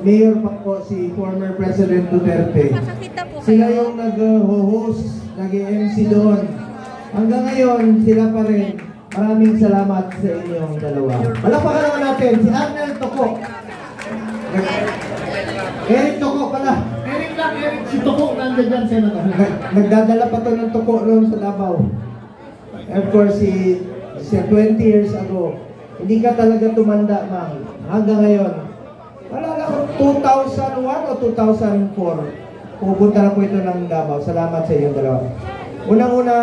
Mayor pa po si former President Duterte. Sila yung nag-host, nag-MC doon. Hanggang ngayon, sila pa rin. Maraming salamat sa inyong dalawa. Palakpakan naman natin si Arnel Toko. Eric Toko pala. Eric lang, Eric. Si Toko nandiyan dyan, Senator. Nagdadala pa to ng Toko noon sa Davao. Of course, si 20 years ago, hindi ka talaga tumanda, ma'am. Hanggang ngayon. Wala ko, 2001 o 2004, pupunta na po ito ng Davao. Salamat sa inyong dalawa. Unang-una,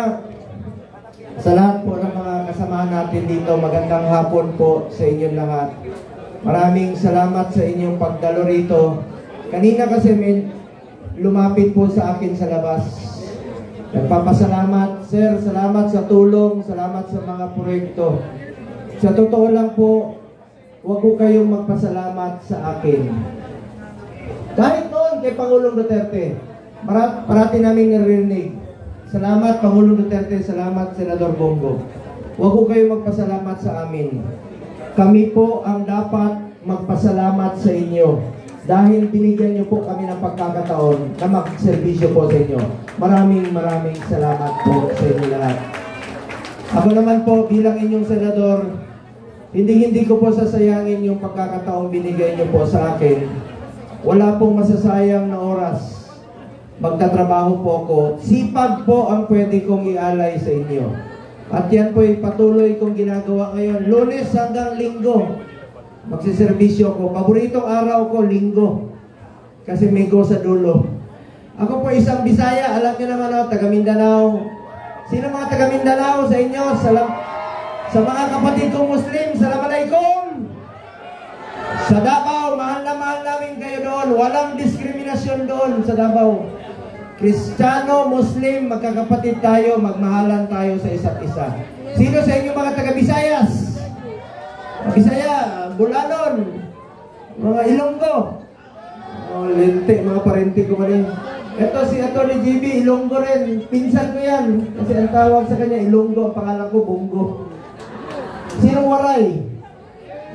sa lahat po ng mga kasamahan natin dito, magandang hapon po sa inyong lahat. Maraming salamat sa inyong pagdalo rito. Kanina kasi may lumapit po sa akin sa labas. Nagpapasalamat, sir, salamat sa tulong, salamat sa mga proyekto. Sa totoo lang po, huwag ko kayong magpasalamat sa akin. Kahit noon kay Pangulong Duterte, parati namin narinig. Salamat Pangulong Duterte, salamat Senador Bongo. Huwag ko kayong magpasalamat sa amin. Kami po ang dapat magpasalamat sa inyo dahil binigyan niyo po kami ng pagkakataon na magserbisyo po sa inyo. Maraming salamat po sa inyo lahat. Ako naman po bilang inyong senador, hindi ko po sasayangin yung pagkakataong binigay niyo po sa akin. Wala pong masasayang na oras. Magtatrabaho po ako. Sipag po ang pwede kong ialay sa inyo. At yan po yung patuloy kong ginagawa ngayon. Lunes hanggang Linggo. Magsiservisyo ko. Paboritong araw ko, Linggo. Kasi may go sa dulo. Ako po isang Bisaya. Alam niyo naman ako, taga Mindanao. Sino mga taga Mindanao sa inyo? Sa mga kapatid kong Muslim, Assalamualaikum! Sa Davao, mahal na mahal namin kayo doon. Walang diskriminasyon doon sa Davao. Kristiyano, Muslim, magkakapatid tayo, magmahalan tayo sa isa't isa. Sino sa inyo mga taga-Bisayas? Bisaya, Bulanon, mga Ilonggo. Lente, mga parente ko rin. Ito si Atty. GB, Ilonggo rin. Pinsan ko yan. Kasi ang tawag sa kanya, Ilonggo. Ang pangalan ko, Bongo. Sino Waray?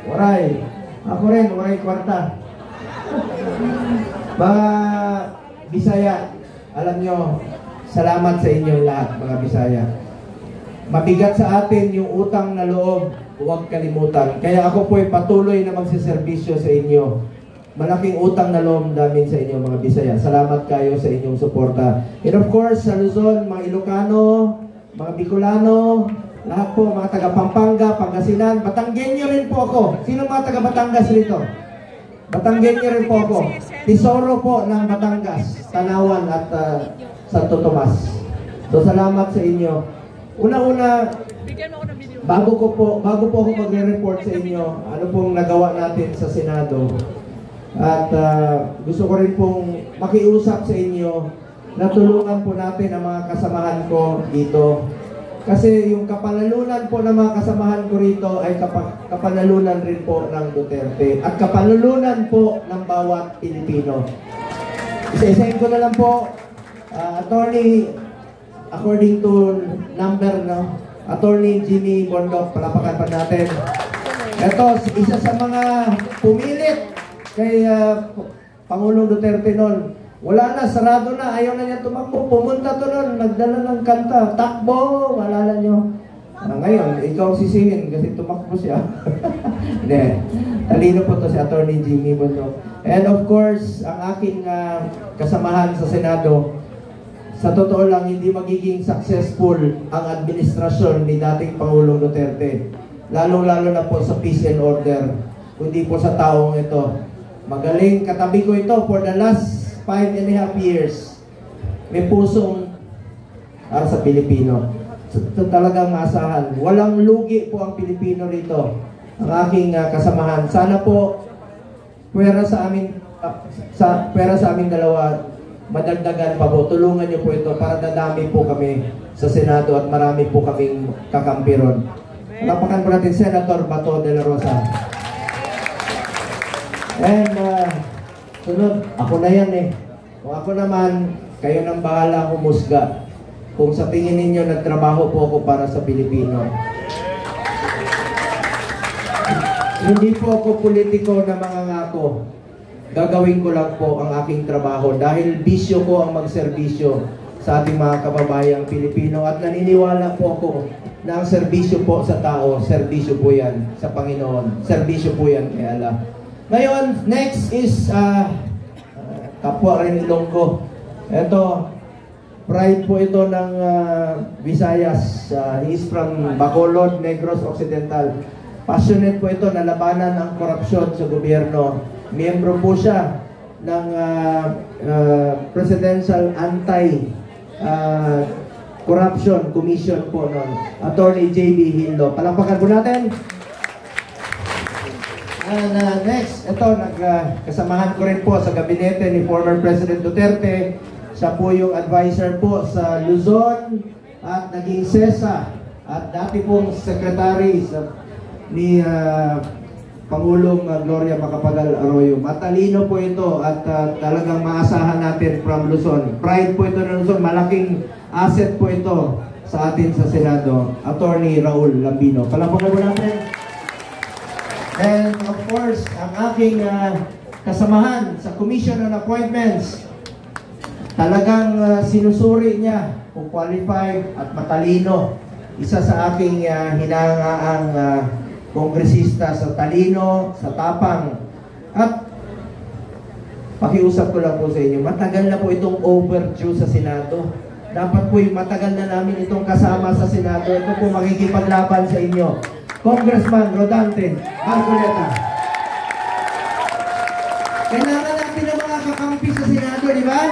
Waray. Ako rin, Waray Kwarta. Mga Bisaya, alam nyo, salamat sa inyong lahat, mga Bisaya. Mabigat sa atin yung utang na loob, huwag kalimutan. Kaya ako po ay patuloy na magsiservisyo sa inyo. Malaking utang na loob namin sa inyo, mga Bisaya. Salamat kayo sa inyong suporta. And of course, sa Luzon, mga Ilocano, mga Bicolano, lahat po, mga taga Pampanga, Pangasinan, Batanggenyo rin po ako. Sino mga taga Batangas rito? Batanggenyo rin po ako. Tesoro po ng Batangas, Tanawan at Santo Tomas. So salamat sa inyo. Una-una, bago po ako magre-report sa inyo, ano pong nagawa natin sa Senado. At gusto ko rin pong makiusap sa inyo na tulungan po natin ang mga kasamahan ko dito. Kasi yung kapanalunan po ng mga kasamahan ko rito ay kapanalunan rin po ng Duterte. At kapanalunan po ng bawat Pilipino. Isa-isahin ko na lang po, Attorney, according to number, no? Attorney Jimmy Bondok, palapakan pa natin. Ito, isa sa mga pumilit kay Pangulong Duterte noon. Wala na, sarado na, ayaw na niya tumakbo. Pumunta to nun, nagdala ng kanta. Takbo, malala nyo. Ngayon, ikaw sisihin kasi tumakbo siya. Hindi. Talino po to si Attorney Jimmy Bondok. And of course, ang aking kasamahan sa Senado, sa totoo lang, hindi magiging successful ang administrasyon ni dating Pangulong Duterte. Lalong-lalo na po sa peace and order, kundi po sa taong ito. Magaling, katabi ko ito for the last 5.5 years. May pusong para sa Pilipino. Ito talagang maasahan. Walang lugi po ang Pilipino rito. Ang aking kasamahan. Sana po pwera sa amin dalawa, madagdagan pa po. Tulungan niyo po ito para dadami po kami sa Senado at marami po kaming kakampiron. Palapakan po natin Senator Bato de la Rosa. And sunod, ako na yan eh. Kung ako naman, kayo nang bahala humusga. Kung sa tingin ninyo nagtrabaho po ako para sa Pilipino. Hindi po ako politiko na mangangako. Gagawin ko lang po ang aking trabaho dahil bisyo ko ang magserbisyo sa ating mga kababayang Pilipino at naniniwala po ako na ang serbisyo po sa tao, serbisyo po yan sa Panginoon, serbisyo po yan kay Allah. Ngayon, next is kapwa rin Ilonggo. Ito, pride po ito ng Visayas. He is from Bacolod, Negros Occidental. Passionate po ito na labanan ang korupsyon sa gobyerno. Miyembro po siya ng Presidential Anti-Corruption Commission po noon. Attorney J.B. Hillo. Palakpakan po natin. And next, ito, kasamahan ko rin po sa gabinete ni former President Duterte. Siya po yung advisor po sa Luzon at naging SESA at dati pong secretary ni Pangulong Gloria Macapagal Arroyo. Matalino po ito at talagang maasahan natin from Luzon. Pride po ito ng Luzon. Malaking asset po ito sa atin sa Senado. Attorney Raul Lambino. Palakpakan po natin. And of course, ang aking kasamahan sa Commission on Appointments, talagang sinusuri niya kung qualified at matalino. Isa sa aking hinangaang kongresista sa talino, sa tapang. At pakiusap ko lang po sa inyo, matagal na po itong overdue sa Senado. Dapat po yung matagal na namin itong kasama sa Senado. Ito po makikipaglaban sa inyo. Congressman Rodante Marcoleta. Kailangan natin ng mga kakampi sa Senado, di ba?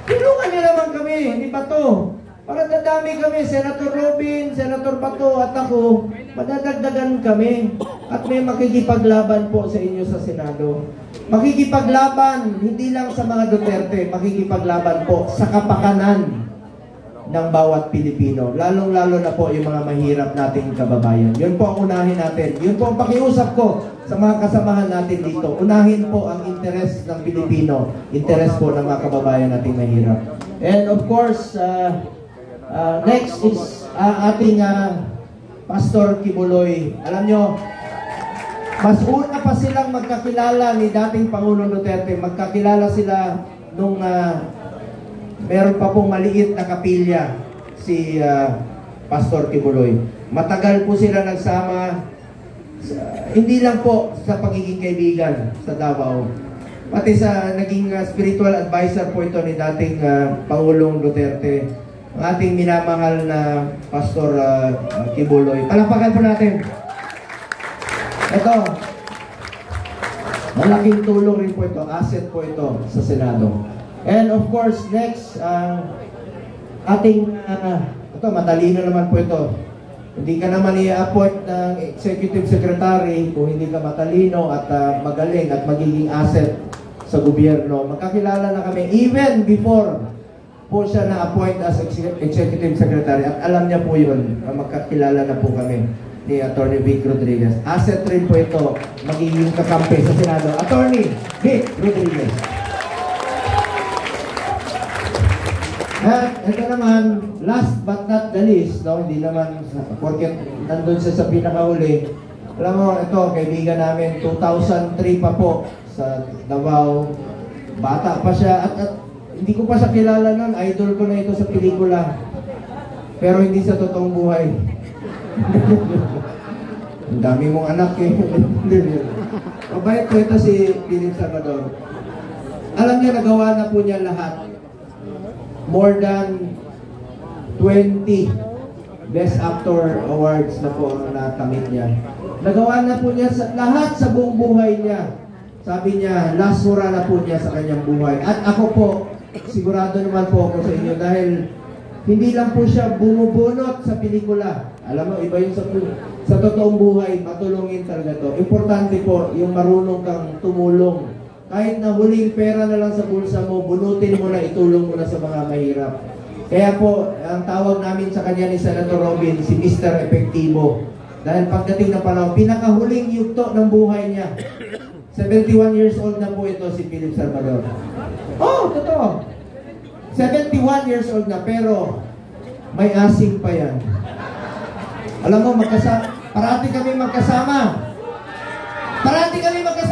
Tulungan niyo naman kami, hindi ba to? Para dadami kami, Senator Robin, Senator Bato at ako, madadagdagan kami at may makikipaglaban po sa inyo sa Senado. Makikipaglaban, hindi lang sa mga Duterte, makikipaglaban po sa kapakanan ng bawat Pilipino. Lalong-lalo na po yung mga mahirap nating kababayan. Yun po ang unahin natin. Yun po ang pakiusap ko sa mga kasamahan natin dito. Unahin po ang interes ng Pilipino, interes po ng mga kababayan nating mahirap. And of course, next is ating Pastor Kibuloy. Alam nyo, mas una pa silang magkakilala ni dating Pangulong Duterte. Magkakilala sila nung meron pa pong maliit na kapilya si Pastor Kibuloy. Matagal po sila nagsama, hindi lang po sa pagiging kaibigan sa Davao. Pati sa naging spiritual advisor po ito ni dating Pangulong Duterte. Ang ating minamahal na Pastor Kibuloy. Palakpakan po natin. Ito, malaking tulong rin po ito, asset po ito sa Senado. And of course, next, ating, ito, matalino naman po ito. Hindi ka naman i-appoint ng executive secretary kung hindi ka matalino at magaling at magiging asset sa gobyerno. Magkakilala na kami even before po siya na-appoint as executive secretary at alam niya po yun. Magkakilala na po kami ni Attorney Vic Rodriguez. Asset rin po ito, magiging kakampi sa Senado. Attorney Vic Rodriguez. At ito naman, last but not the least, no, hindi naman, porket nandun siya sa pinakauli. Alam mo, ito, kaibigan namin, 2003 pa po sa Davao. Bata pa siya, at hindi ko pa siya kilala nun. Idol ko na ito sa pelikula. Pero hindi sa totoong buhay. Ang dami mong anak eh. Mabait po ito si Philip Salvador. Alam niya, nagawa na po niya lahat. More than 20 Best Actor Awards na po ang nakamit niya. Nagawa na po niya lahat sa buong buhay niya. Sabi niya, last hurrah na po niya sa kanyang buhay. At ako po, sigurado naman po ako sa inyo dahil hindi lang po siya bumubunot sa pelikula. Alam mo, iba yung sa totoong buhay, matulungin talaga to. Importante po, yung marunong kang tumulong. Kahit na huling pera na lang sa bulsa mo, bunutin mo na, itulong mo na sa mga mahirap. Kaya po, ang tawag namin sa kanya ni Senator Robin, si Mr. Epektibo. Dahil pagdating ng panahon, pinakahuling yugto ng buhay niya. 71 years old na po ito si Philip Salvador. Oh, totoo. 71 years old na, pero may asing pa yan. Alam mo, Parati kami magkasama. Parati kami magkasama.